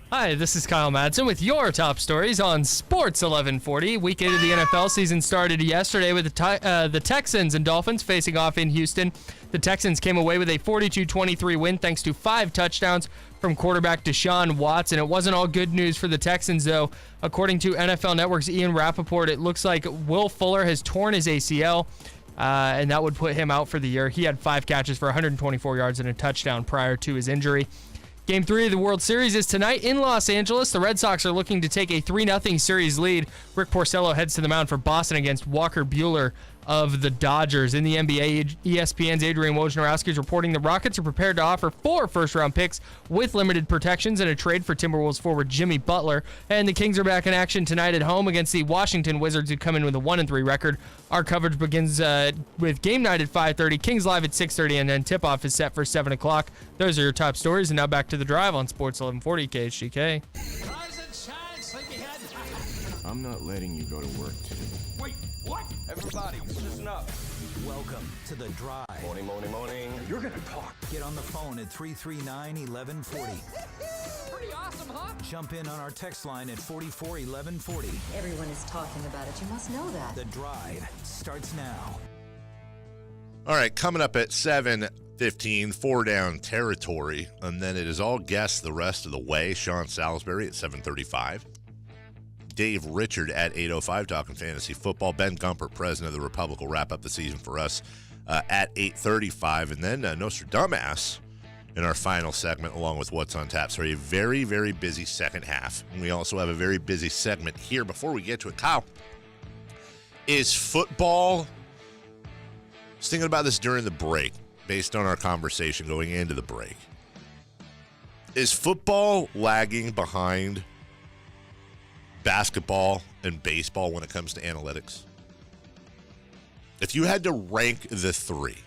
Hi, this is Kyle Madson with your top stories on Sports 1140. Week 8 of the NFL season started yesterday with the Texans and Dolphins facing off in Houston. The Texans came away with a 42-23 win thanks to 5 touchdowns from quarterback Deshaun Watson. It wasn't all good news for the Texans, though. According to NFL Network's Ian Rappaport, it looks like Will Fuller has torn his ACL, and that would put him out for the year. He had 5 catches for 124 yards and a touchdown prior to his injury. Game 3 of the World Series is tonight in Los Angeles. The Red Sox are looking to take a 3-0 series lead. Rick Porcello heads to the mound for Boston against Walker Buehler of the Dodgers. In the NBA, ESPN's Adrian Wojnarowski is reporting the Rockets are prepared to offer 4 first-round picks with limited protections in a trade for Timberwolves forward Jimmy Butler. And the Kings are back in action tonight at home against the Washington Wizards, who come in with a 1-3 record. Our coverage begins with game night at 5:30, Kings live at 6:30, and then tip-off is set for 7 o'clock. Those are your top stories, and now back to the drive on Sports 1140 KHGK. Rise and shine, sleepyhead. I'm not letting you go to work today. Wait, what? Everybody, listen up. Welcome to The Drive. Morning, morning, morning. You're gonna talk. Get on the phone at 339-1140. Pretty awesome, huh? Jump in on our text line at 441140. Everyone is talking about it. You must know that. The Drive starts now. All right, coming up at 7:15, 4 down territory, and then it is all guests the rest of the way. Sean Salisbury at 7:35. Dave Richard at 8:05 talking fantasy football. Ben Gumpert, president of the Republic, will wrap up the season for us at 8:35. And then Nostradamus in our final segment, along with What's on Tap. So a very, very busy second half. And we also have a very busy segment here. Before we get to it, Kyle, is football... I was thinking about this during the break, based on our conversation going into the break. Is football lagging behind basketball and baseball when it comes to analytics? If you had to rank the 3.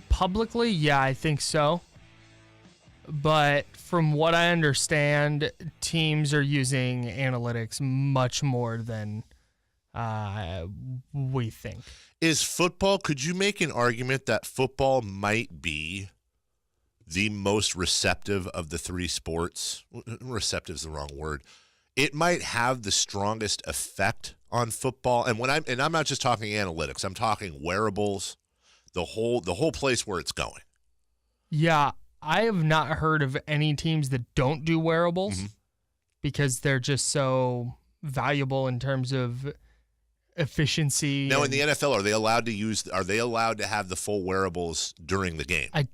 Publicly, yeah, I think so. But from what I understand, teams are using analytics much more than we think. Is football, could you make an argument that football might be the most receptive of the 3 sports? Receptive is the wrong word. It might have the strongest effect on football. And I'm not just talking analytics. I'm talking wearables, the whole place where it's going. Yeah, I have not heard of any teams that don't do wearables because they're just so valuable in terms of efficiency. Now, in the NFL, are they allowed to have the full wearables during the game? I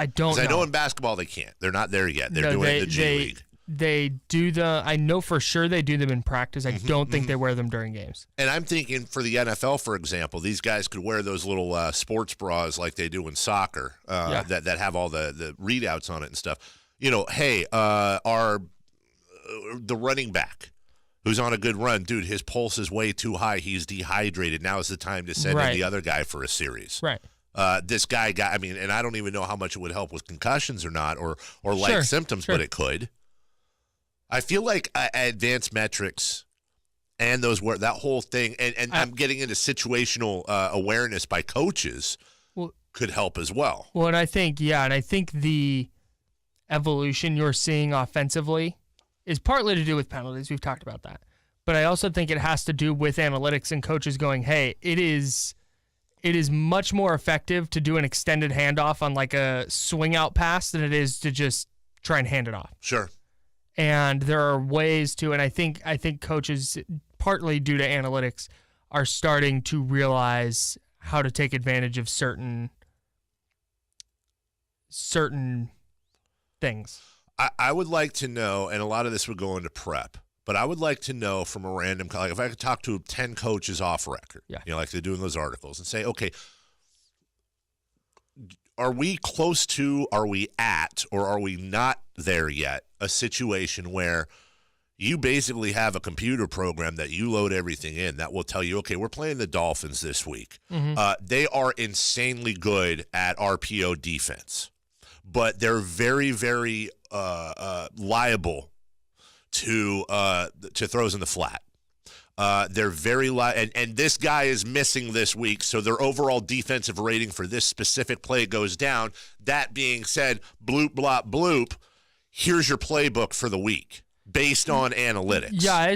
don't know. I know in basketball they can't. They're not there yet. They're doing it in the G League. They do I know for sure they do them in practice. I don't think they wear them during games. And I'm thinking for the NFL, for example, these guys could wear those little sports bras like they do in soccer that have all the readouts on it and stuff. You know, hey, the running back who's on a good run, dude, his pulse is way too high. He's dehydrated. Now is the time to send in the other guy for a series. Right. This guy got, and I don't even know how much it would help with concussions or not, or like symptoms, but it could. I feel like advanced metrics and that whole thing, and I'm getting into situational awareness by coaches could help as well. Well, and I think the evolution you're seeing offensively is partly to do with penalties. We've talked about that. But I also think it has to do with analytics and coaches going, hey, it is much more effective to do an extended handoff on like a swing out pass than it is to just try and hand it off. Sure. And there are ways to, and I think coaches, partly due to analytics, are starting to realize how to take advantage of certain things. I would like to know, and a lot of this would go into prep, but I would like to know from a random, like if I could talk to 10 coaches off record, like they're doing those articles, and say, okay, are we close to, are we at, or are we not there yet, a situation where you basically have a computer program that you load everything in that will tell you, okay, we're playing the Dolphins this week. They are insanely good at RPO defense, but they're very, very liable to throws in the flat. They're very and this guy is missing this week, so their overall defensive rating for this specific play goes down. That being said, bloop, blop, bloop, here's your playbook for the week based on analytics. Yeah, I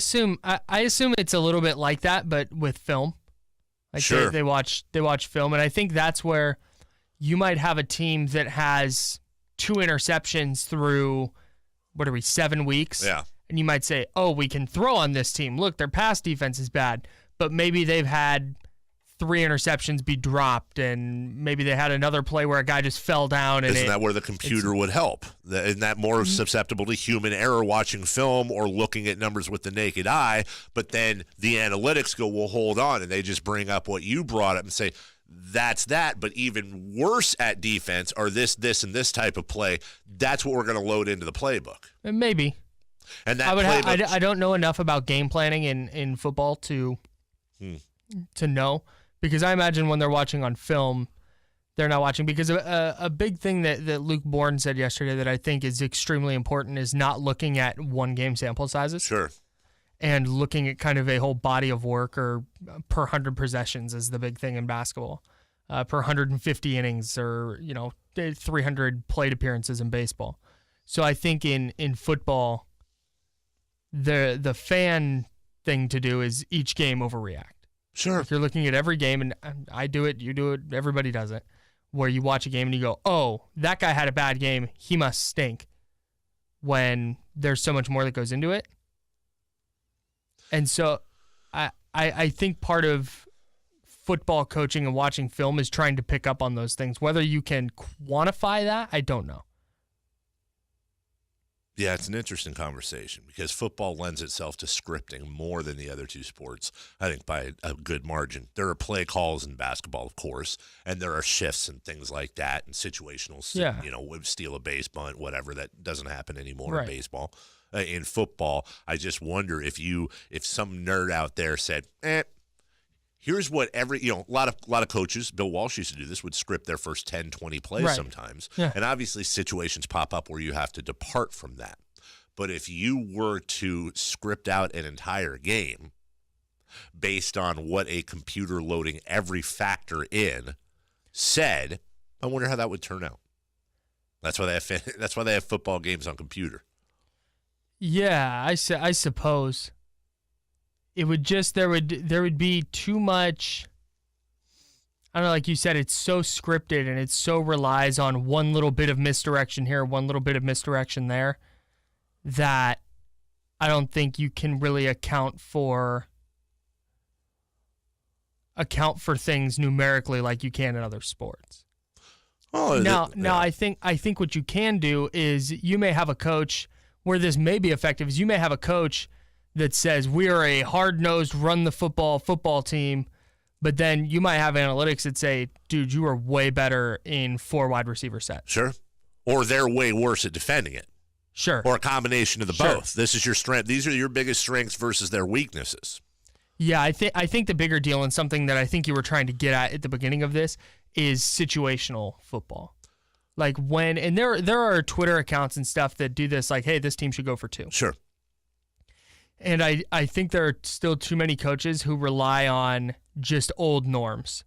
assume it's a little bit like that, but with film. Like Sure. they watch film, and I think that's where you might have a team that has 2 interceptions through 7 weeks? Yeah. And you might say, oh, we can throw on this team. Look, their pass defense is bad. But maybe they've had 3 interceptions be dropped, and maybe they had another play where a guy just fell down. And Isn't that where the computer would help? Isn't that more susceptible to human error watching film or looking at numbers with the naked eye? But then the analytics go, well, hold on, and they just bring up what you brought up and say, that's that, but even worse at defense are this, and this type of play. That's what we're going to load into the playbook. Maybe. And that I don't know enough about game planning in football to know, because I imagine when they're watching on film, they're not watching, because a big thing that Luke Bourne said yesterday that I think is extremely important is not looking at one game sample sizes. Sure. And looking at kind of a whole body of work, or per 100 possessions is the big thing in basketball, per 150 innings, or 300 plate appearances in baseball. So I think in football, the fan thing to do is each game overreact. Sure. If you're looking at every game, and I do it, you do it, everybody does it, where you watch a game and you go, oh, that guy had a bad game, he must stink, when there's so much more that goes into it. And so I think part of football coaching and watching film is trying to pick up on those things. Whether you can quantify that, I don't know. Yeah, it's an interesting conversation because football lends itself to scripting more than the other two sports, I think, by a good margin. There are play calls in basketball, of course, and there are shifts and things like that and situational, steal a base bunt, whatever. That doesn't happen anymore in baseball. In football, I just wonder if some nerd out there said, here's what a lot of coaches, Bill Walsh used to do this, would script their first 10, 20 plays sometimes. Yeah. And obviously situations pop up where you have to depart from that. But if you were to script out an entire game based on what a computer loading every factor in said, I wonder how that would turn out. That's why they have football games on computer. Yeah, I suppose. It would just there would be too much. I don't know, like you said, it's so scripted and it so relies on one little bit of misdirection here, one little bit of misdirection there, that I don't think you can really account for things numerically like you can in other sports. Oh, Now I think what you can do is you may have a coach where this may be effective. Is you may have a coach that says we are a hard-nosed, run-the-football team, but then you might have analytics that say, dude, you are way better in 4 wide receiver sets. Sure. Or they're way worse at defending it. Sure. Or a combination of the both. This is your strength. These are your biggest strengths versus their weaknesses. Yeah, I think the bigger deal, and something that I think you were trying to get at the beginning of this, is situational football. Like and there are Twitter accounts and stuff that do this, like, hey, this team should go for 2. Sure. And I think there are still too many coaches who rely on just old norms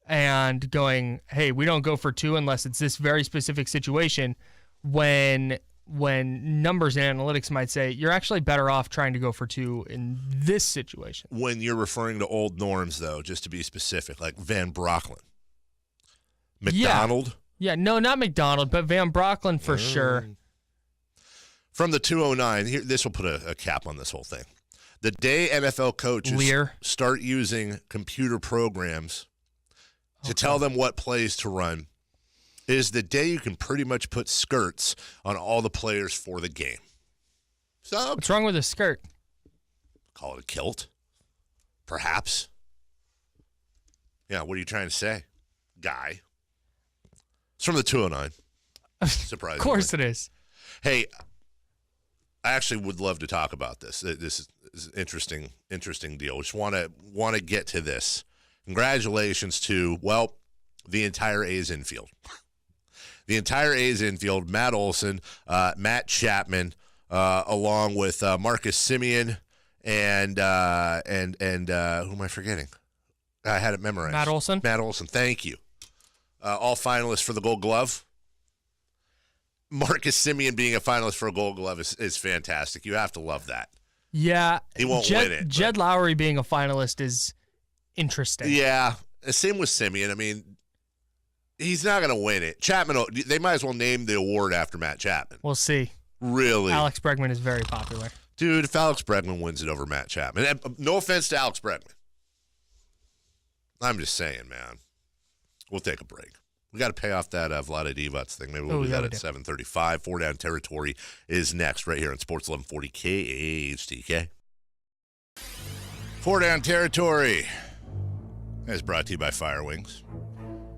and going, hey, we don't go for 2 unless it's this very specific situation, when numbers and analytics might say you're actually better off trying to go for 2 in this situation. When you're referring to old norms, though, just to be specific, like Van Brocklin. McDonald? Yeah, no, not McDonald, but Van Brocklin for sure. From the 209, this will put a cap on this whole thing. The day NFL coaches start using computer programs to tell them what plays to run is the day you can pretty much put skirts on all the players for the game. So, what's wrong with a skirt? Call it a kilt, perhaps. Yeah, what are you trying to say, guy? It's from the 209. Surprisingly. Of course it is. Hey, I actually would love to talk about this. This is an interesting deal. Just want to get to this. Congratulations to, the entire A's infield. The entire A's infield, Matt Olson, Matt Chapman, along with Marcus Semien and who am I forgetting? I had it memorized. Matt Olson. Matt Olson, thank you. All finalists for the Gold Glove. Marcus Simeon being a finalist for a Gold Glove is fantastic. You have to love that. Yeah. He won't win it. Jed Lowry being a finalist is interesting. Yeah. Same with Simeon. I mean, he's not going to win it. Chapman, they might as well name the award after Matt Chapman. We'll see. Really? Alex Bregman is very popular. Dude, if Alex Bregman wins it over Matt Chapman, and no offense to Alex Bregman. I'm just saying, man. We'll take a break. We got to pay off that Vlade Divac thing. Maybe we'll do that at 7:35. 4 Down Territory is next right here on Sports 1140 KHTK. 4 Down Territory is brought to you by Fire Wings.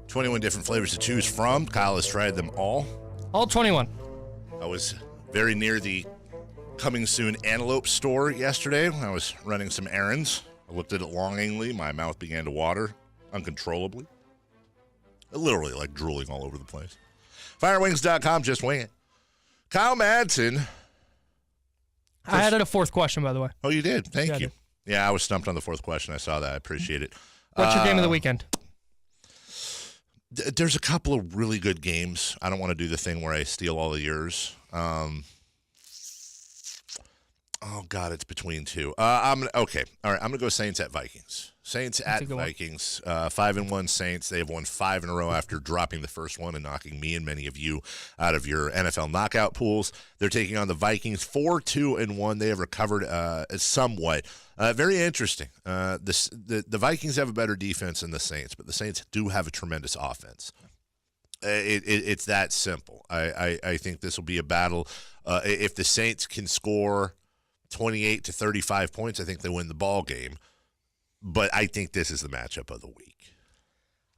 21 different flavors to choose from. Kyle has tried them all. All 21. I was very near the coming soon Antelope store yesterday when I was running some errands. I looked at it longingly. My mouth began to water uncontrollably. Literally like drooling all over the place. Firewings.com, just wing it. Kyle Madson. I added a fourth question, by the way. Oh, you did? Thank you. did. Yeah, I was stumped on the fourth question. I saw that. I appreciate it. What's your game of the weekend? There's a couple of really good games. I don't want to do the thing where I steal all of yours. Oh, God, it's between two. Okay. All right, I'm going to go Saints at Vikings. Saints at Vikings. 5-1 Saints. They have won 5 in a row after dropping the first one and knocking me and many of you out of your NFL knockout pools. They're taking on the Vikings 4-2-1. They have recovered somewhat. Very interesting. The Vikings have a better defense than the Saints, but the Saints do have a tremendous offense. It's that simple. I think this will be a battle. If the Saints can score 28 to 35 points, I think they win the ball game. But I think this is the matchup of the week.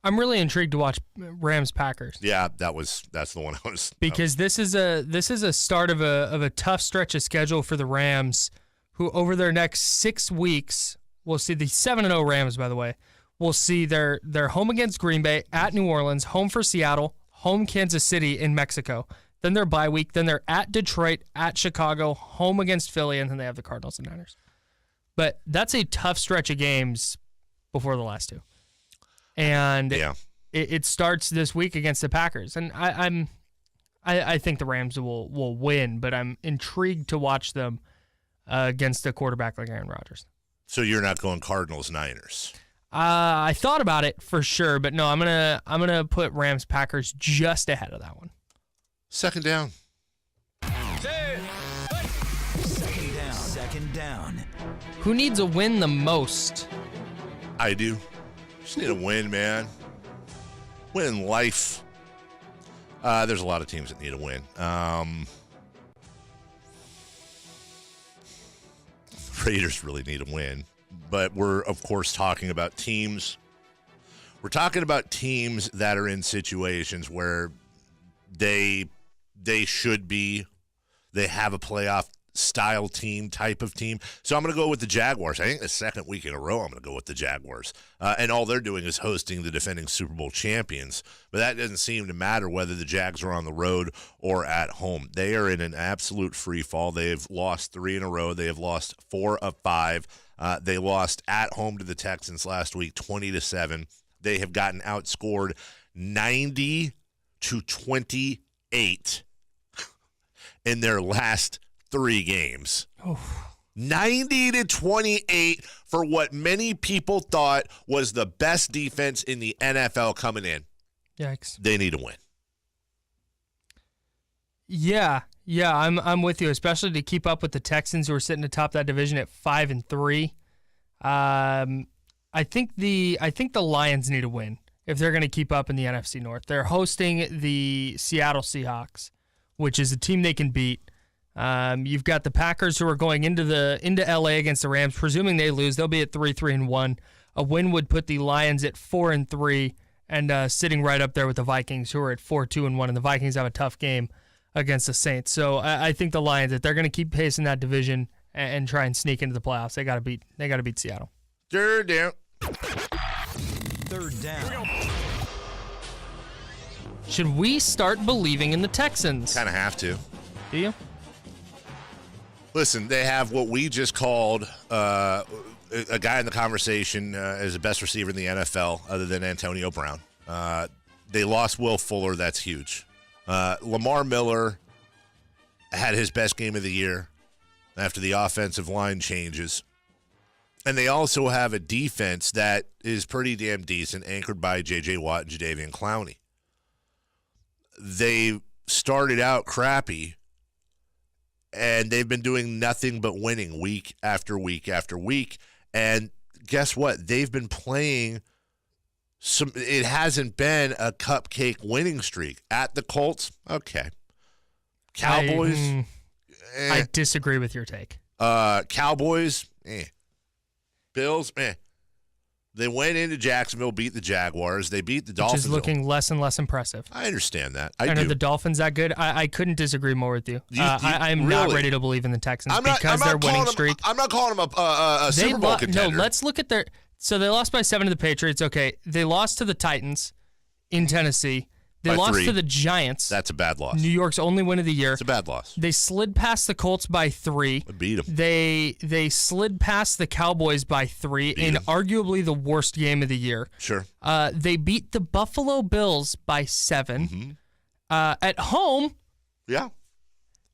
I'm really intrigued to watch Rams Packers. Yeah, that's the one I was. Because this is a start of a tough stretch of schedule for the Rams, who over their next 6 weeks, we'll see the 7-0 Rams, by the way. We'll see their home against Green Bay, at New Orleans, home for Seattle, home Kansas City in Mexico. Then their bye week. Then they're at Detroit, at Chicago, home against Philly, and then they have the Cardinals and Niners. But that's a tough stretch of games before the last two. And it starts this week against the Packers. And I think the Rams will win, but I'm intrigued to watch them against a quarterback like Aaron Rodgers. So you're not going Cardinals-Niners? I thought about it for sure, but no, I'm gonna put Rams Packers just ahead of that one. Second down. Second down. Who needs a win the most? I do. Just need a win, man. Win in life. There's a lot of teams that need a win. Raiders really need a win. But we're, of course, talking about teams. We're talking about teams that are in situations where they should be. They have a playoff style team, type of team. So I'm going to go with the Jaguars. I think the second week in a row I'm going to go with the Jaguars. And all they're doing is hosting the defending Super Bowl champions. But that doesn't seem to matter whether the Jags are on the road or at home. They are in an absolute free fall. They've lost 3 in a row. They have lost 4 of 5. They lost at home to the Texans last week, 20-7. They have gotten outscored 90-28 in their last 3 games. 90-28 for what many people thought was the best defense in the NFL coming in. Yikes. They need a win. Yeah, I'm with you, especially to keep up with the Texans, who are sitting atop that division at 5-3. I think the Lions need a win if they're going to keep up in the NFC North. They're hosting the Seattle Seahawks, which is a team they can beat. You've got the Packers, who are going into LA against the Rams. Presuming they lose, they'll be at 3-3-1. A win would put the Lions at 4-3 and sitting right up there with the Vikings, who are at 4-2-1. And the Vikings have a tough game against the Saints. So I think the Lions, if they're going to keep pace in that division and try and sneak into the playoffs, they got to beat Seattle. Third down. Should we start believing in the Texans? Kind of have to. Do you? Listen, they have what we just called a guy in the conversation as the best receiver in the NFL other than Antonio Brown. They lost Will Fuller. That's huge. Lamar Miller had his best game of the year after the offensive line changes. And they also have a defense that is pretty damn decent, anchored by J.J. Watt and Jadeveon Clowney. They started out crappy, and they've been doing nothing but winning week after week after week. And guess what? They've been playing it hasn't been a cupcake winning streak. At the Colts, okay. Cowboys, I disagree with your take. Cowboys, Bills, They went into Jacksonville, beat the Jaguars. They beat the Dolphins. Which is looking less and less impressive. I understand that. And are the Dolphins that good? I couldn't disagree more with you. I'm not ready to believe in the Texans because they're winning streak. I'm not calling them a Super Bowl contender. No, let's look at their. So they lost by 7 to the Patriots. Okay, they lost to the Titans in Tennessee. They lost 3. to the Giants. That's a bad loss. New York's only win of the year. It's a bad loss. They slid past the Colts by 3. Beat them. They slid past the Cowboys by 3 in arguably the worst game of the year. Sure. They beat the Buffalo Bills by 7. Mm-hmm. At home, yeah,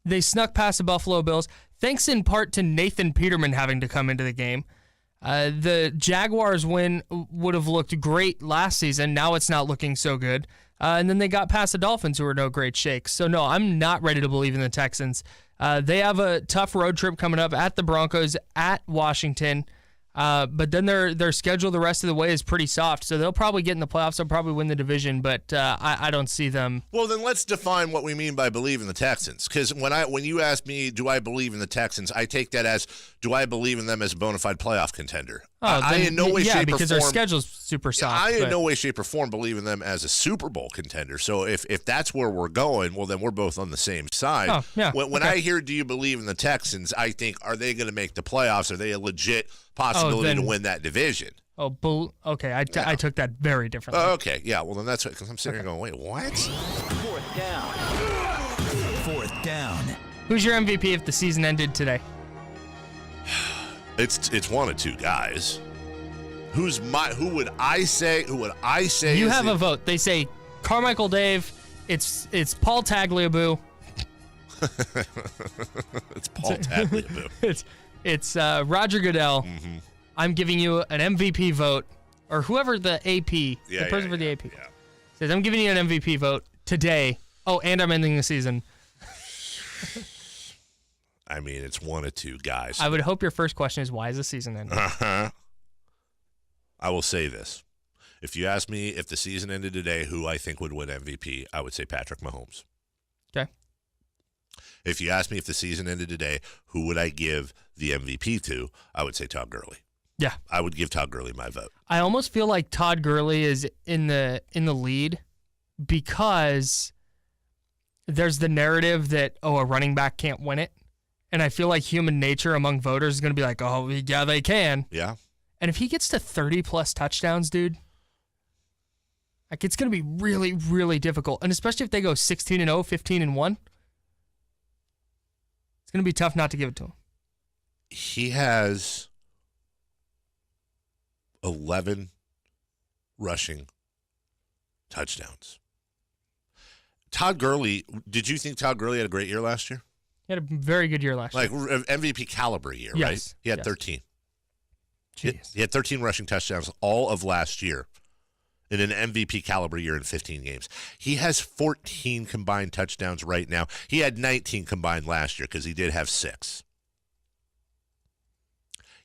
they snuck past the Buffalo Bills, thanks in part to Nathan Peterman having to come into the game. The Jaguars win would have looked great last season. Now it's not looking so good. And then they got past the Dolphins, who are no great shakes. So, no, I'm not ready to believe in the Texans. They have a tough road trip coming up at the Broncos, at Washington. But then their schedule the rest of the way is pretty soft. So they'll probably get in the playoffs. They'll probably win the division, but I don't see them. Well, then let's define what we mean by believe in the Texans. Because when you ask me, do I believe in the Texans, I take that as, do I believe in them as a bona fide playoff contender? I in no way, shape, or form. Because their schedule's super soft. I in no way, shape, or form believe in them as a Super Bowl contender. So if that's where we're going, well, then we're both on the same side. Oh, yeah. When I hear, do you believe in the Texans, I think, are they going to make the playoffs? Are they a legit possibility to win that division? Oh, okay. I took that very differently. Okay, yeah. Well, then that's what, because I'm sitting here going, wait, what? 4th down. 4th down. Who's your MVP if the season ended today? It's one of two guys. Who would I say? You have a vote. They say Carmichael Dave. It's Paul Tagliabue. It's Paul Tagliabue. It's Roger Goodell. Mm-hmm. I'm giving you an MVP vote, or whoever the AP, the person for the AP says. I'm giving you an MVP vote today. Oh, and I'm ending the season. I mean, it's one of two guys. I would hope your first question is, why is the season ending? I will say this. If you ask me if the season ended today, who I think would win MVP, I would say Patrick Mahomes. Okay. If you ask me if the season ended today, who would I give the MVP to, I would say Todd Gurley. Yeah. I would give Todd Gurley my vote. I almost feel like Todd Gurley is in the lead because there's the narrative that, a running back can't win it. And I feel like human nature among voters is going to be like, oh, yeah, they can. Yeah. And if he gets to 30-plus touchdowns, dude, like it's going to be really, really difficult. And especially if they go 16-0, 15-1, it's going to be tough not to give it to him. He has 11 rushing touchdowns. Todd Gurley, did you think Todd Gurley had a great year last year? He had a very good year last year. Like MVP caliber year, yes. right? He had 13. Jeez. He had 13 rushing touchdowns all of last year in an MVP caliber year in 15 games. He has 14 combined touchdowns right now. He had 19 combined last year because he did have 6.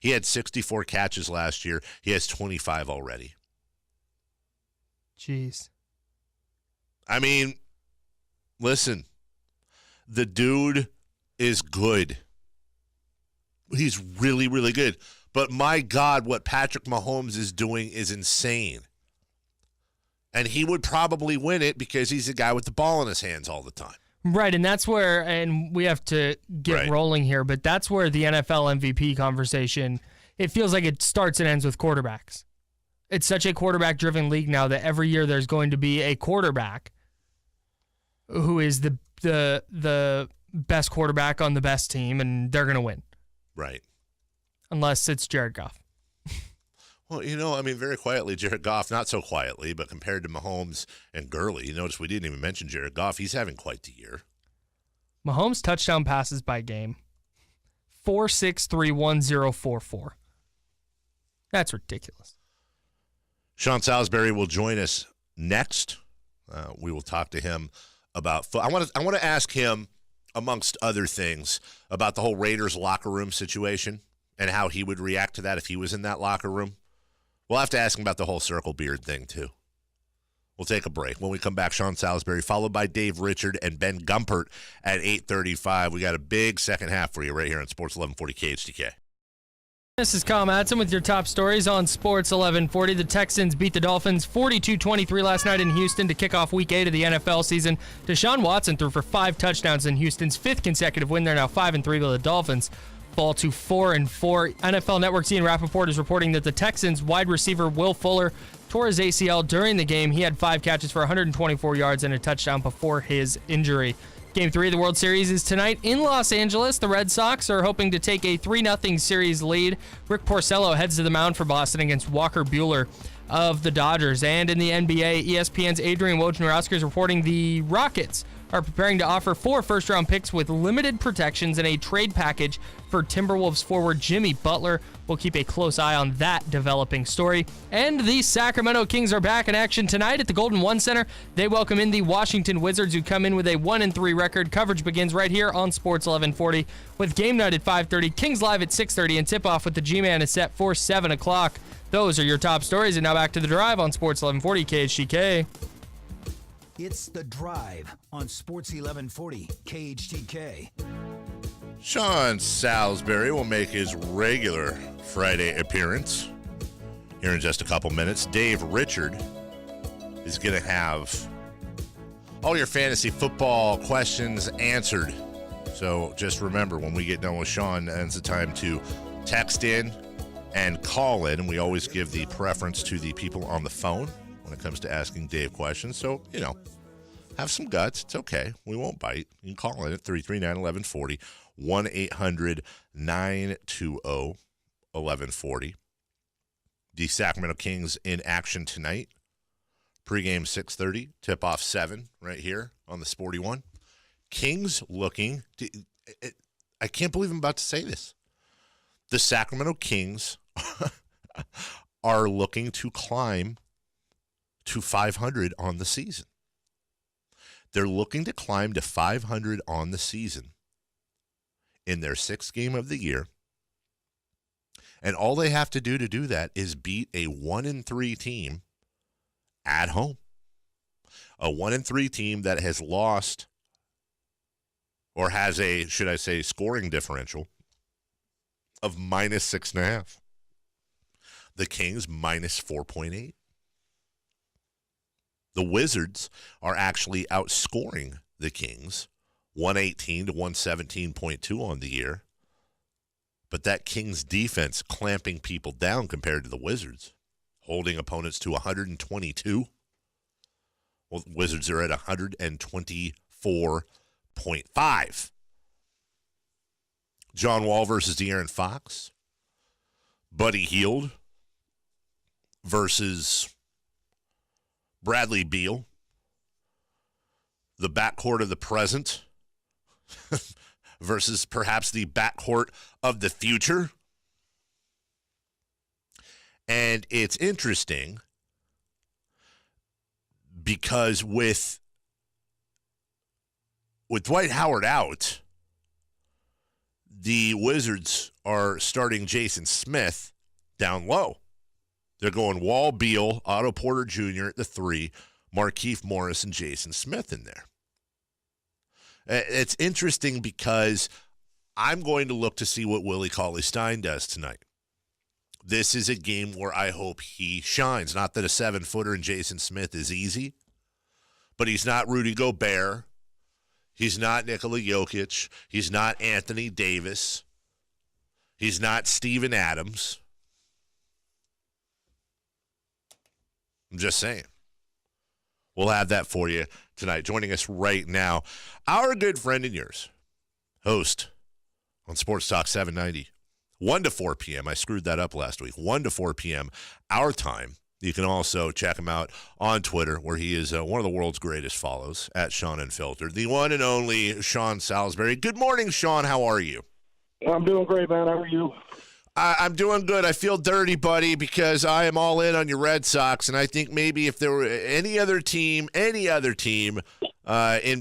He had 64 catches last year. He has 25 already. Jeez. I mean, listen, the dude is good. He's really, really good. But my God, what Patrick Mahomes is doing is insane. And he would probably win it because he's the guy with the ball in his hands all the time. Right, and that's where, and we have to get rolling here, but that's where the NFL MVP conversation, it feels like it starts and ends with quarterbacks. It's such a quarterback-driven league now that every year there's going to be a quarterback who is the best quarterback on the best team, and they're going to win. Right. Unless it's Jared Goff. Well, very quietly, Jared Goff, not so quietly, but compared to Mahomes and Gurley, you notice we didn't even mention Jared Goff. He's having quite the year. Mahomes touchdown passes by game, 4.631044. That's ridiculous. Sean Salisbury will join us next. We will talk to him about I want to ask him, amongst other things, about the whole Raiders locker room situation and how he would react to that if he was in that locker room. We'll have to ask him about the whole circle beard thing, too. We'll take a break. When we come back, Sean Salisbury, followed by Dave Richard and Ben Gumpert at 8:35. We got a big second half for you right here on Sports 1140 KHTK. This is Kyle Madson with your top stories on Sports 1140. The Texans beat the Dolphins 42-23 last night in Houston to kick off Week 8 of the NFL season. Deshaun Watson threw for 5 touchdowns in Houston's 5th consecutive win. They're now 5-3, while the Dolphins fall to 4-4. NFL Network's Ian Rappaport is reporting that the Texans wide receiver Will Fuller tore his ACL during the game. He had 5 catches for 124 yards and a touchdown before his injury. Game 3 of the World Series is tonight in Los Angeles. The Red Sox are hoping to take a 3-0 series lead. Rick Porcello heads to the mound for Boston against Walker Buehler of the Dodgers. And in the NBA, ESPN's Adrian Wojnarowski is reporting the Rockets are preparing to offer 4 first-round picks with limited protections and a trade package for Timberwolves forward Jimmy Butler. We'll keep a close eye on that developing story. And the Sacramento Kings are back in action tonight at the Golden One Center. They welcome in the Washington Wizards, who come in with a 1-3 record. Coverage begins right here on Sports 1140 with game night at 5:30, Kings live at 6:30, and tip-off with the G-Man is set for 7 o'clock. Those are your top stories, and now back to the drive on Sports 1140 KHTK. It's The Drive on Sports 1140 KHTK. Sean Salisbury will make his regular Friday appearance here in just a couple minutes. Dave Richard is going to have all your fantasy football questions answered. So just remember, when we get done with Sean, it's the time to text in and call in. And we always give the preference to the people on the phone when it comes to asking Dave questions. So, have some guts. It's okay. We won't bite. You can call in at 339-1140, 1-800-920-1140. The Sacramento Kings in action tonight. Pre-game 6:30, tip-off 7 right here on the Sporty One. Kings looking, I can't believe I'm about to say this. The Sacramento Kings are looking to climb to 500 on the season. They're looking to climb to 500 on the season in their 6th game of the year. And all they have to do that is beat a 1-3 team at home. A 1-3 team that has lost, or has a, should I say, scoring differential of -6.5. The Kings -4.8. The Wizards are actually outscoring the Kings 118 to 117.2 on the year. But that Kings defense clamping people down compared to the Wizards, holding opponents to 122. Well, the Wizards are at 124.5. John Wall versus De'Aaron Fox. Buddy Hield versus Bradley Beal. The backcourt of the present versus perhaps the backcourt of the future. And it's interesting because with Dwight Howard out, the Wizards are starting Jason Smith down low. They're going Wall, Beal, Otto Porter Jr. at the 3, Markieff Morris, and Jason Smith in there. It's interesting because I'm going to look to see what Willie Cauley-Stein does tonight. This is a game where I hope he shines. Not that a 7-footer in Jason Smith is easy, but he's not Rudy Gobert. He's not Nikola Jokic. He's not Anthony Davis. He's not Steven Adams. I'm just saying. We'll have that for you tonight. Joining us right now, our good friend and yours, host on Sports Talk 790, 1 to 4 p.m. I screwed that up last week. 1 to 4 p.m. our time. You can also check him out on Twitter, where he is one of the world's greatest follows, at Sean Unfiltered. The one and only Sean Salisbury. Good morning, Sean. How are you? I'm doing great, man. How are you? I'm doing good. I feel dirty, buddy, because I am all in on your Red Sox, and I think maybe if there were any other team in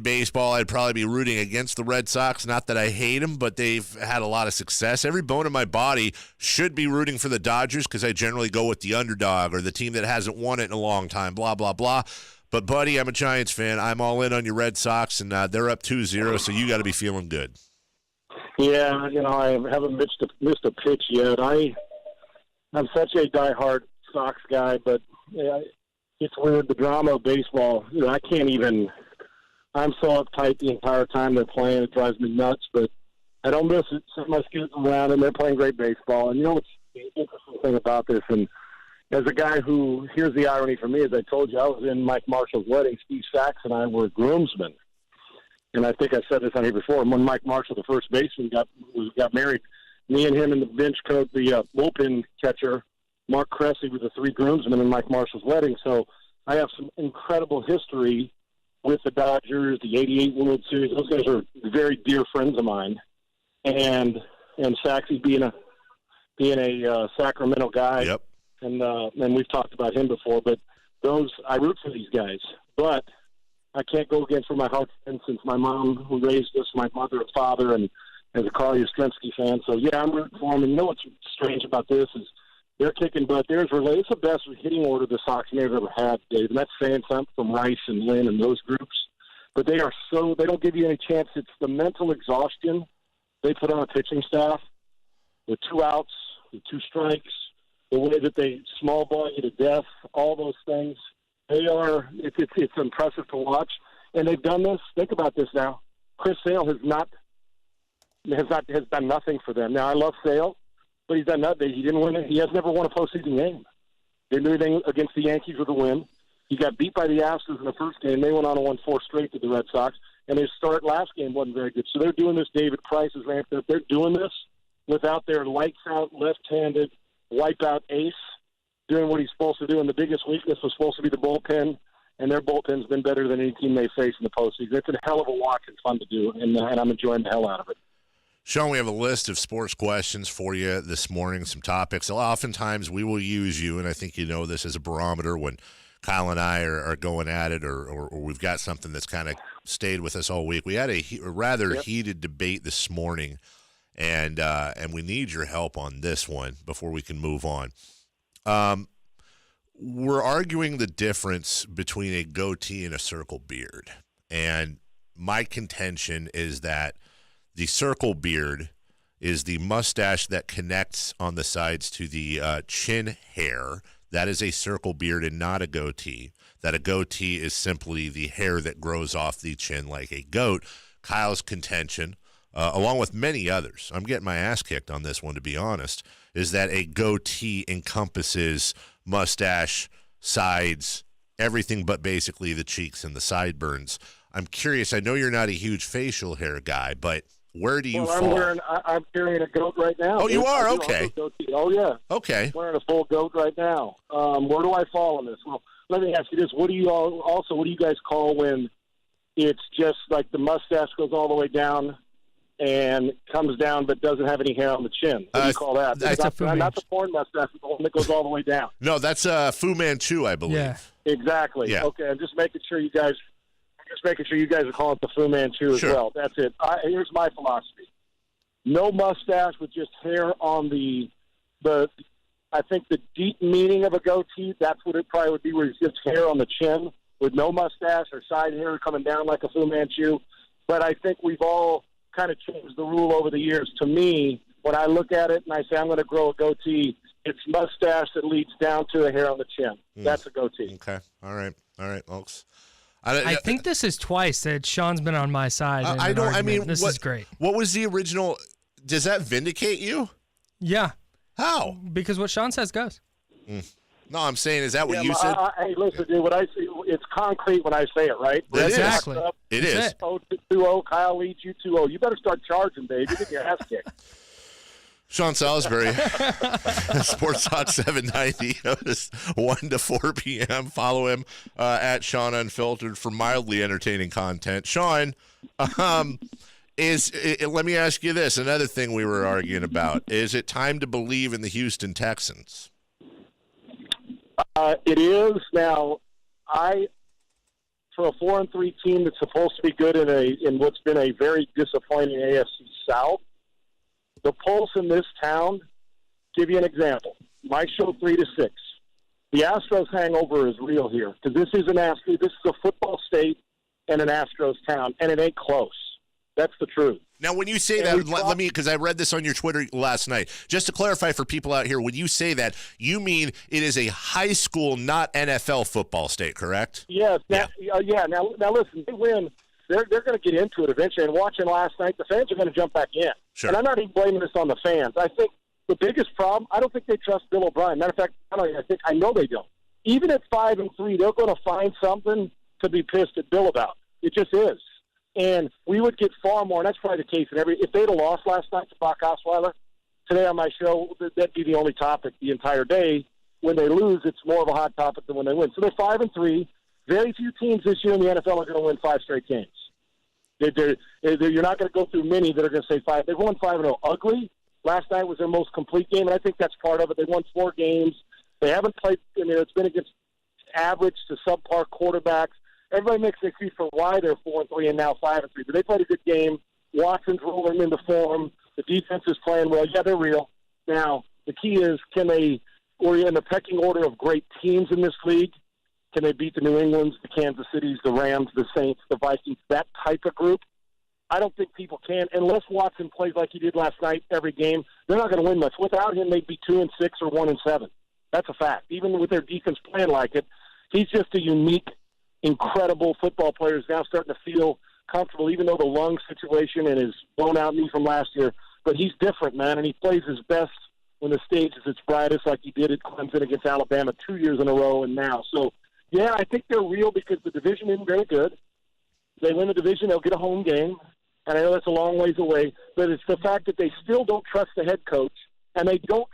baseball, I'd probably be rooting against the Red Sox. Not that I hate them, but they've had a lot of success. Every bone in my body should be rooting for the Dodgers because I generally go with the underdog or the team that hasn't won it in a long time, blah, blah, blah. But, buddy, I'm a Giants fan. I'm all in on your Red Sox, and they're up 2-0, so you got to be feeling good. Yeah, I haven't missed a pitch yet. I'm such a diehard Sox guy, but it's weird, the drama of baseball. I can't even – I'm so uptight the entire time they're playing. It drives me nuts, but I don't miss it. Set my schedule around, and they're playing great baseball. And what's the interesting thing about this, and as a guy who – here's the irony for me, as I told you, I was in Mike Marshall's wedding. Steve Sachs and I were groomsmen. And I think I said this on here before. When Mike Marshall, the first baseman, got married, me and him and the bench coach, the bullpen catcher, Mark Cressy, were the three groomsmen in Mike Marshall's wedding. So I have some incredible history with the Dodgers, the '88 World Series. Those guys are very dear friends of mine. And Saxy being a Sacramento guy. Yep. And we've talked about him before. But I root for these guys. But I can't go against where my heart's been since my mom, who raised us, my mother and father, and as a Carl Yastrzemski fan. So, yeah, I'm rooting for them. And what's strange about this is they're kicking butt. It's the best hitting order the Sox may have ever had, Dave. And that's saying something from Rice and Lynn and those groups. But they don't give you any chance. It's the mental exhaustion they put on a pitching staff with 2 outs, with 2 strikes, the way that they small ball you to death, all those things. It's impressive to watch, and they've done this. Think about this now. Chris Sale has done nothing for them. Now I love Sale, but he's done nothing. He didn't win it. He has never won a postseason game. Didn't do anything against the Yankees with a win. He got beat by the Astros in the first game. They went on and won 4 straight to the Red Sox, and his start last game wasn't very good. So they're doing this. David Price is ramped up. They're doing this without their lights out, left-handed wipeout ace doing what he's supposed to do, and the biggest weakness was supposed to be the bullpen, and their bullpen's been better than any team they face in the postseason. It's a hell of a watch and fun to do, and I'm enjoying the hell out of it. Sean, we have a list of sports questions for you this morning, some topics. Oftentimes we will use you, and I think you know this, as a barometer when Kyle and I are going at it or we've got something that's kind of stayed with us all week. We had a rather heated debate this morning, and we need your help on this one before we can move on. We're arguing the difference between a goatee and a circle beard. And my contention is that the circle beard is the mustache that connects on the sides to the chin hair. That is a circle beard and not a goatee. That a goatee is simply the hair that grows off the chin like a goat. Kyle's contention, along with many others, I'm getting my ass kicked on this one to be honest, is that a goatee encompasses mustache, sides, everything but basically the cheeks and the sideburns. I'm curious. I know you're not a huge facial hair guy, but where do you fall? I'm carrying a goat right now. Oh, you are? Okay. Oh, yeah. Okay. I'm wearing a full goat right now. Where do I fall in this? Well, let me ask you this. What do you guys call when it's just like the mustache goes all the way down and comes down but doesn't have any hair on the chin? What do you call that? That's not the porn mustache, the one that goes all the way down. No, that's Fu Manchu, I believe. Yeah. Exactly. Yeah. Okay, I'm just making sure you guys are calling it the Fu Manchu as well. That's it. Here's my philosophy. No mustache with just hair on the I think the deep meaning of a goatee, that's what it probably would be, where it's just hair on the chin with no mustache or side hair coming down like a Fu Manchu. But I think we've all kind of changed the rule over the years. To me, when I look at it and I say I'm going to grow a goatee, it's mustache that leads down to the hair on the chin. That's a goatee. Okay. All right, folks. I think this is twice that Sean's been on my side. This is great. What was the original? Does that vindicate you? Yeah. How? Because what Sean says goes. No, I'm saying, is that what you said? Hey, listen, dude, what I say, it's concrete when I say it, right? Exactly. It is. 2-0, Kyle leads you 2-0. You better start charging, babe. You get your ass kicked. Sean Salisbury, Sports Talk 790, 1 to 4 p.m. Follow him at Sean Unfiltered for mildly entertaining content. Sean, let me ask you this. Another thing we were arguing about. Is it time to believe in the Houston Texans? It is. Now, for a 4-3 team that's supposed to be good in what's been a very disappointing AFC South, the pulse in this town, give you an example. My show 3 to 6. The Astros hangover is real here because this is a football state and an Astros town, and it ain't close. That's the truth. Now, when you say that, let me, because I read this on your Twitter last night. Just to clarify for people out here, when you say that, you mean it is a high school, not NFL football state, correct? Yes. Now, Now, listen, they win. They're going to get into it eventually. And watching last night, the fans are going to jump back in. Sure. And I'm not even blaming this on the fans. I think the biggest problem, I don't think they trust Bill O'Brien. Matter of fact, I know they don't. Even at 5-3, they're going to find something to be pissed at Bill about. It just is. And we would get far more, and that's probably the case if they'd have lost last night to Brock Osweiler, today on my show, that'd be the only topic the entire day. When they lose, it's more of a hot topic than when they win. So they're 5-3. Very few teams this year in the NFL are going to win 5 straight games. You're not going to go through many that are going to say 5. They've won 5-0. Ugly. Last night was their most complete game, and I think that's part of it. They won 4 games. They haven't played. It's been against average to subpar quarterbacks. Everybody makes an excuse for why they're 4-3 and now 5-3. But they played a good game. Watson's rolling into form. The defense is playing well. Yeah, they're real. Now, the key is, we're in the pecking order of great teams in this league. Can they beat the New Englands, the Kansas Cities, the Rams, the Saints, the Vikings, that type of group? I don't think people can. Unless Watson plays like he did last night every game, they're not going to win much. Without him, they'd be 2-6 or 1-7. That's a fact. Even with their defense playing like it, he's just a unique, incredible football player who's now starting to feel comfortable, even though the lung situation and his blown-out knee from last year. But he's different, man, and he plays his best when the stage is its brightest, like he did at Clemson against Alabama 2 years in a row and now. So, yeah, I think they're real because the division isn't very good. They win the division, they'll get a home game. And I know that's a long ways away, but it's the fact that they still don't trust the head coach, and they feel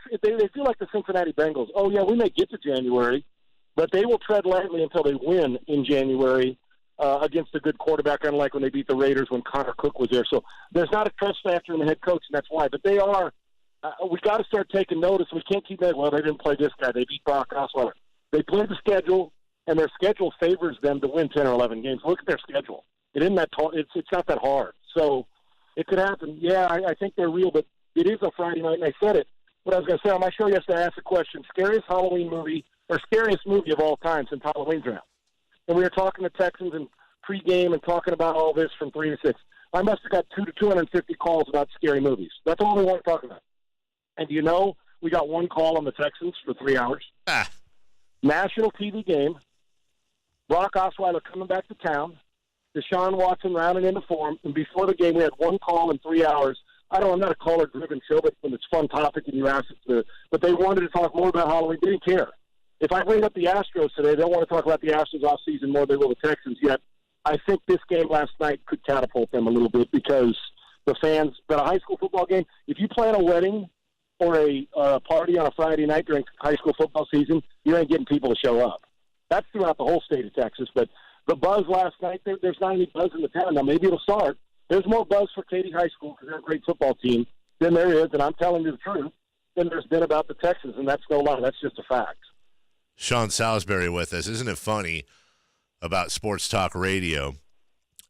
like the Cincinnati Bengals. Oh, yeah, we may get to January, but they will tread lightly until they win in January against a good quarterback, unlike when they beat the Raiders when Connor Cook was there. So there's not a trust factor in the head coach, and that's why. But they are we got to start taking notice. We can't keep that, well, they didn't play this guy. They beat Brock Osweiler. They played the schedule, and their schedule favors them to win 10 or 11 games. Look at their schedule. It isn't that tall. It's not that hard. So it could happen. Yeah, I think they're real, but it is a Friday night, and I said it. What I was going to say on my show yesterday, I asked the question, scariest Halloween movie or scariest movie of all time since Halloween Draft. And we were talking to Texans and pregame and talking about all this from 3 to 6. I must have got 250 calls about scary movies. That's all we want to talk about. And do you know, we got one call on the Texans for 3 hours. National TV game. Brock Osweiler coming back to town. Deshaun Watson rounding into form. And before the game, we had one call in 3 hours. I'm not a caller-driven show, but when it's a fun topic and you ask it but they wanted to talk more about Halloween. They didn't care. If I bring up the Astros today, they don't want to talk about the Astros off season more than they will the Texans yet. I think this game last night could catapult them a little bit because the fans, but a high school football game, if you plan a wedding or a party on a Friday night during high school football season, you ain't getting people to show up. That's throughout the whole state of Texas. But the buzz last night, there's not any buzz in the town. Now, maybe it'll start. There's more buzz for Katy High School because they're a great football team than there is, and I'm telling you the truth, than there's been about the Texans, and that's no lie. That's just a fact. Sean Salisbury with us. Isn't it funny about sports talk radio?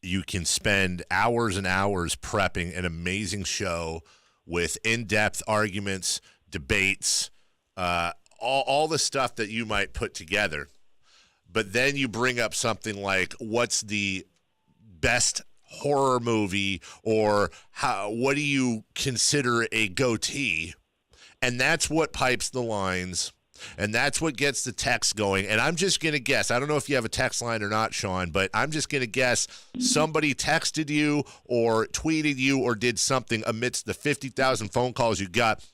You can spend hours and hours prepping an amazing show with in-depth arguments, debates, all the stuff that you might put together. But then you bring up something like, what's the best horror movie, or what do you consider a goatee? And that's what pipes the lines, and that's what gets the text going. And I'm just going to guess, I don't know if you have a text line or not, Sean, but I'm just going to guess somebody texted you or tweeted you or did something amidst the 50,000 phone calls you got.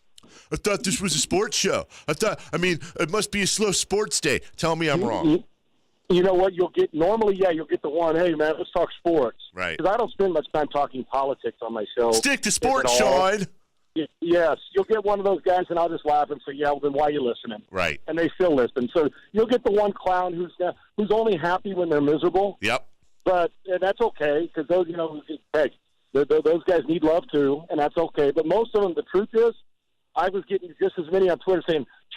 I thought this was a sports show. It must be a slow sports day. Tell me I'm wrong. You know what? You'll get the one, hey, man, let's talk sports. Right. Because I don't spend much time talking politics on my show. Stick to sports, Sean. Yes, you'll get one of those guys, and I'll just laugh and say, "Yeah, well, then why are you listening?" Right. And they still listen. So you'll get the one clown who's only happy when they're miserable. Yep. But that's okay because those, hey, those guys need love too, and that's okay. But most of them, the truth is, I was getting just as many on Twitter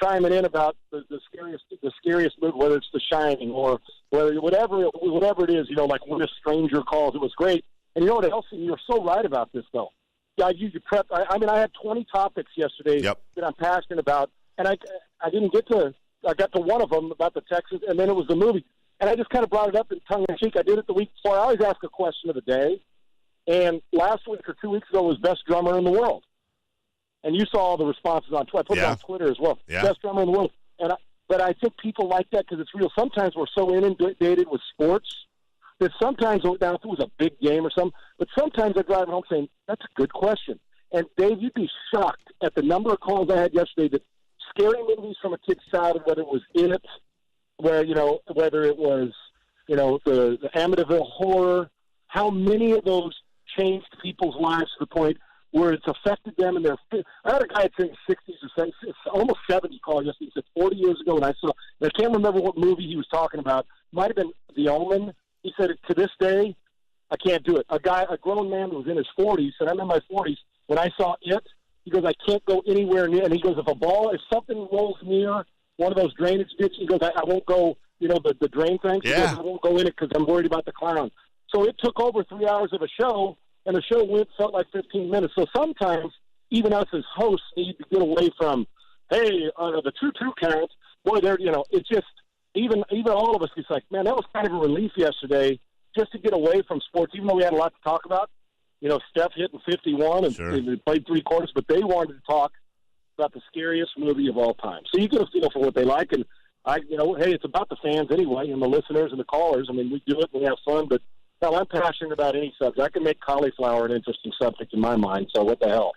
chiming in about the scariest movie, whether it's The Shining or whatever it is. Like When a Stranger Calls. It was great. And you know what else? You're so right about this, though. Yeah, you prep. I had 20 topics yesterday that I'm passionate about, and I didn't get to. I got to one of them about the Texans, and then it was the movie, and I just kind of brought it up in tongue in cheek. I did it the week before. I always ask a question of the day, and last week or 2 weeks ago was best drummer in the world, and you saw all the responses on Twitter. I put it on Twitter as well. Yeah. Best drummer in the world, but I think people like that because it's real. Sometimes we're so inundated with sports that sometimes, now if it was a big game or something, but sometimes I drive home saying, that's a good question. And, Dave, you'd be shocked at the number of calls I had yesterday that scary movies from a kid's childhood, whether it was It, whether it was, the Amityville Horror, how many of those changed people's lives to the point where it's affected them in their – I had a guy in his 60s or 70s, almost 70 call yesterday. He said 40 years ago when I can't remember what movie he was talking about. It might have been The Omen. He said, to this day, I can't do it. A grown man who was in his 40s, said, I'm in my 40s. When I saw It, he goes, I can't go anywhere near. And he goes, if something rolls near one of those drainage ditches, he goes, I won't go, the drain thing. He goes, I won't go in it because I'm worried about the clown. So it took over 3 hours of a show, and the show felt like 15 minutes. So sometimes, even us as hosts need to get away from, hey, the 2-2 count. Boy, it's just, even all of us, it's like, man, that was kind of a relief yesterday just to get away from sports, even though we had a lot to talk about. Steph hitting 51 and they played 3 quarters, but they wanted to talk about the scariest movie of all time. So you get a feel for what they like, and hey, it's about the fans anyway, and the listeners and the callers. I mean, we do it and we have fun, but no, I'm passionate about any subject. I can make cauliflower an interesting subject in my mind, so what the hell?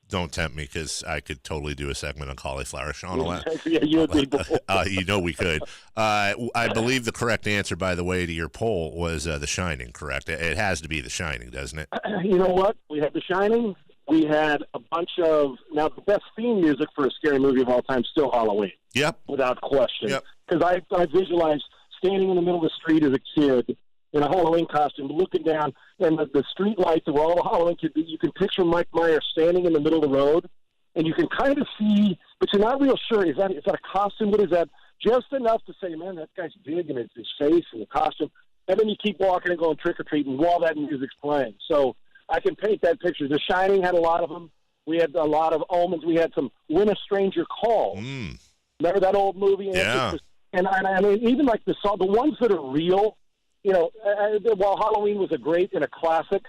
Don't tempt me because I could totally do a segment on cauliflower, Sean. Yeah, you would be. We could. I believe the correct answer, by the way, to your poll was The Shining, correct? It has to be The Shining, doesn't it? You know what? We had The Shining. We had a bunch of – now, the best theme music for a scary movie of all time still Halloween. Yep. Without question. Yep. Because I visualized standing in the middle of the street as a kid in a Halloween costume, looking down, and the street lights where all the Halloween kids, you can picture Mike Myers standing in the middle of the road, and you can kind of see, but you're not real sure, is that a costume? What is that? Just enough to say, man, that guy's big, and it's his face and the costume. And then you keep walking and going trick-or-treating while that music's playing. So I can paint that picture. The Shining had a lot of them. We had a lot of omens. We had some When a Stranger Calls. Remember that old movie? Yeah. And I mean, even like the ones that are real, while Halloween was a great and a classic,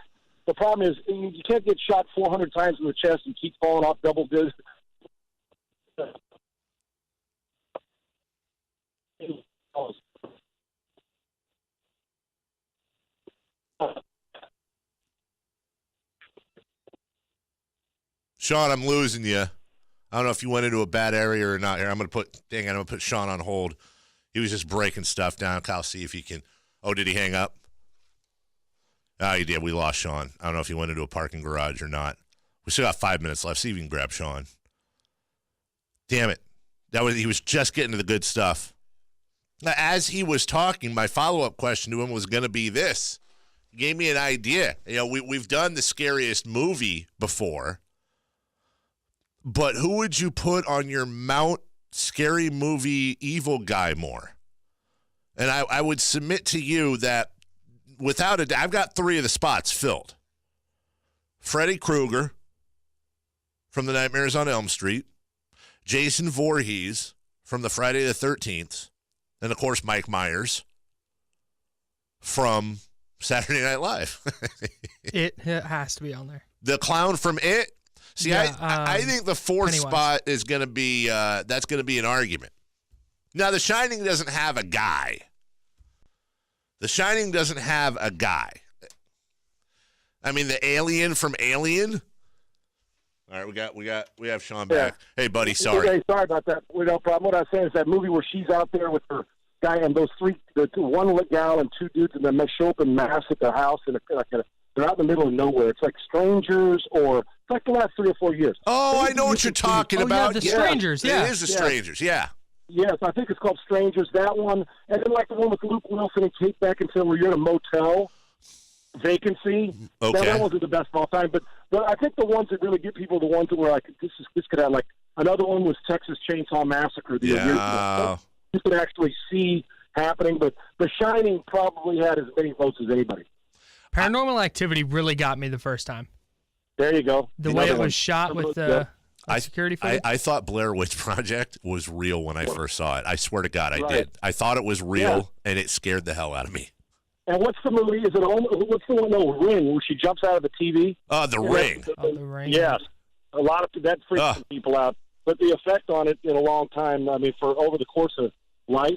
the problem is you can't get shot 400 times in the chest and keep falling off double digits. Sean, I'm losing you. I don't know if you went into a bad area or not here. I'm going to put Sean on hold. He was just breaking stuff down. Kyle, see if he can. Oh, did he hang up? Oh, he did. We lost Sean. I don't know if he went into a parking garage or not. We still got 5 minutes left. See if we can grab Sean. Damn it. He was just getting to the good stuff. As he was talking, my follow-up question to him was going to be this. He gave me an idea. We've done the scariest movie before, but who would you put on your Mount Scary Movie Evil Guy more? And I would submit to you that without a doubt, I've got 3 of the spots filled. Freddy Krueger from the Nightmares on Elm Street, Jason Voorhees from the Friday the 13th, and, of course, Mike Myers from Saturday Night Live. It has to be on there. The clown from It. See, yeah, I think the 4th spot is going to be that's going to be an argument. Now, The Shining doesn't have a guy. The Shining doesn't have a guy. I mean, the alien from Alien. All right, we have Sean back. Yeah. Hey, buddy, sorry. Hey, sorry about that. No problem. What I was saying is that movie where she's out there with her guy and those 3, one gal and 2 dudes, and then they show up in mass at their house, and they're out in the middle of nowhere. It's like Strangers or like the last 3 or 4 years. Oh, I know what you're talking about. Yeah, the Strangers, yeah. It is the Strangers, yeah. Yes, I think it's called Strangers, that one. And then like the one with Luke Wilson and Kate Beckinsale where you're in a motel, Vacancy. Okay. That wasn't the best of all time. But I think the ones that really get people, the ones that were like, this could have, like, another one was Texas Chainsaw Massacre. The years ago. You could actually see happening. But The Shining probably had as many votes as anybody. Paranormal Activity really got me the first time. There you go. The way it was shot with security footage. I thought Blair Witch Project was real when I first saw it. I swear to God, I did. I thought it was real, and it scared the hell out of me. And what's the movie? Is it what's the one? No, Ring, where she jumps out of the TV. The Ring. The Ring. Yes, a lot of that freaks some people out. But the effect on it in a long time. I mean, for over the course of life,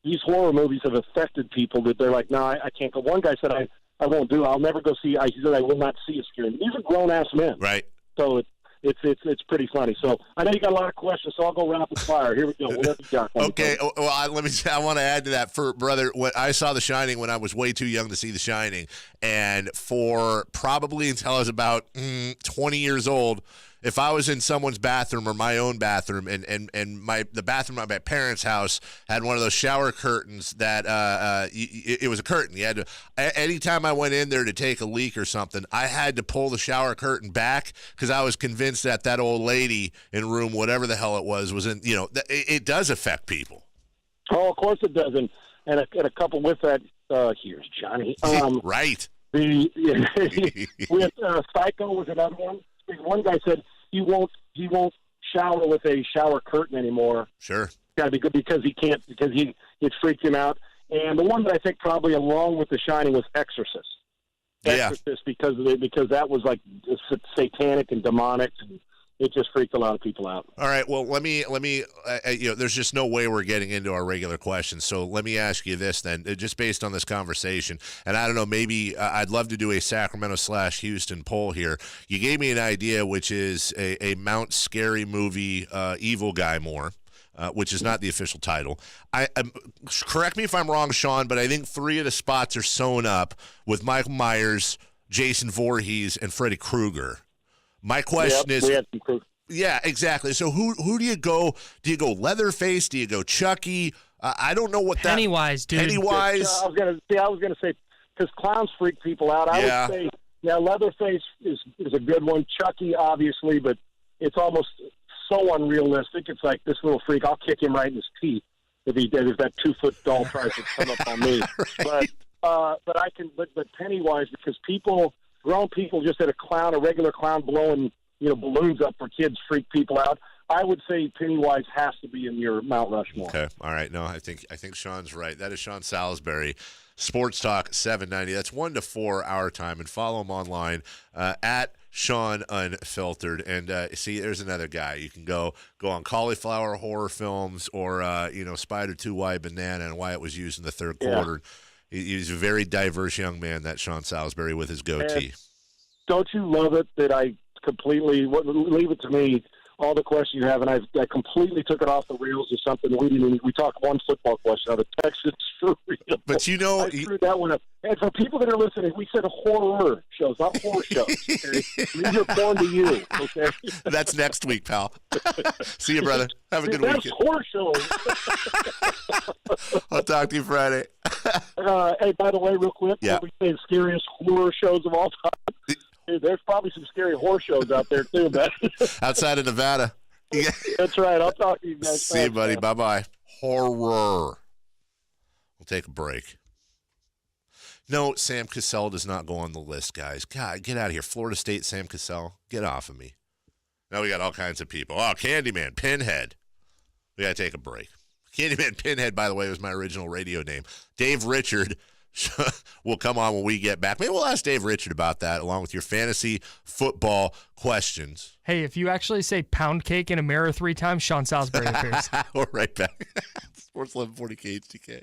these horror movies have affected people that they're like, no, I can't go. One guy said, I won't do it. I'll never go see. He said, I will not see a scary movie. These are grown ass men, right? So it's pretty funny. So I know you got a lot of questions, so I'll go rapid fire. Here we go. Whatever you got. Okay. Well, I want to add to that. For brother, when I saw The Shining when I was way too young to see The Shining, and for probably until I was about 20 years old, if I was in someone's bathroom or my own bathroom, and the bathroom at my parents' house had one of those shower curtains that it was a curtain. You had to, anytime I went in there to take a leak or something, I had to pull the shower curtain back because I was convinced that old lady in room whatever the hell it was in. It does affect people. Oh, of course it does, and a couple with that. Here's Johnny. Right. With Psycho was another one. One guy said he won't shower with a shower curtain anymore. Sure, got to be good because it freaked him out. And the one that I think probably along with The Shining was Exorcist. Exorcist because that was like satanic and demonic, and it just freaked a lot of people out. All right, well, let me there's just no way we're getting into our regular questions, so let me ask you this then, just based on this conversation, and I don't know, maybe I'd love to do a Sacramento/Houston poll here. You gave me an idea, which is a Mount Scary Movie Evil Guy More, which is not the official title. Correct me if I'm wrong, Sean, but I think 3 of the spots are sewn up with Michael Myers, Jason Voorhees, and Freddy Krueger. My question is, yeah, exactly. So who do you go? Do you go Leatherface? Do you go Chucky? I don't know what Pennywise, dude. Pennywise. I was gonna say because clowns freak people out. I would say Leatherface is a good one. Chucky, obviously, but it's almost so unrealistic. It's like this little freak. I'll kick him right in his teeth if that 2-foot doll tries to come up on me. Right. But Pennywise, because grown people just at a regular clown blowing, balloons up for kids freak people out. I would say Pennywise has to be in your Mount Rushmore. Okay. All right. No, I think Sean's right. That is Sean Salisbury, Sports Talk 790. That's 1 to 4 our time. And follow him online at Sean Unfiltered. And see, there's another guy. You can go on cauliflower horror films or Spider 2Y Banana and why it was used in the third quarter. He's a very diverse young man, that Sean Salisbury, with his goatee. And don't you love it that I completely leave it to me? All the questions you have, and I completely took it off the rails to something we talked one football question. The Texans for real. But I screwed that one up. And for people that are listening, we said horror shows, not horror shows. Okay? These are porn to you. Okay, that's next week, pal. See you, brother. Have a good weekend. That's horror shows. I'll talk to you Friday. Hey, by the way, real quick, we say scariest horror shows of all time. There's probably some scary horse shows out there, too, man. Outside of Nevada. Yeah. That's right. I'll talk to you guys. See you, buddy. Bye-bye. Horror. We'll take a break. No, Sam Cassell does not go on the list, guys. God, get out of here. Florida State, Sam Cassell. Get off of me. Now we got all kinds of people. Oh, Candyman, Pinhead. We got to take a break. Candyman Pinhead, by the way, was my original radio name. Dave Richard will come on when we get back. Maybe we'll ask Dave Richard about that, along with your fantasy football questions. Hey, if you actually say pound cake in a mirror 3 times, Sean Salisbury appears. We're right back. Sports 1140 KHTK.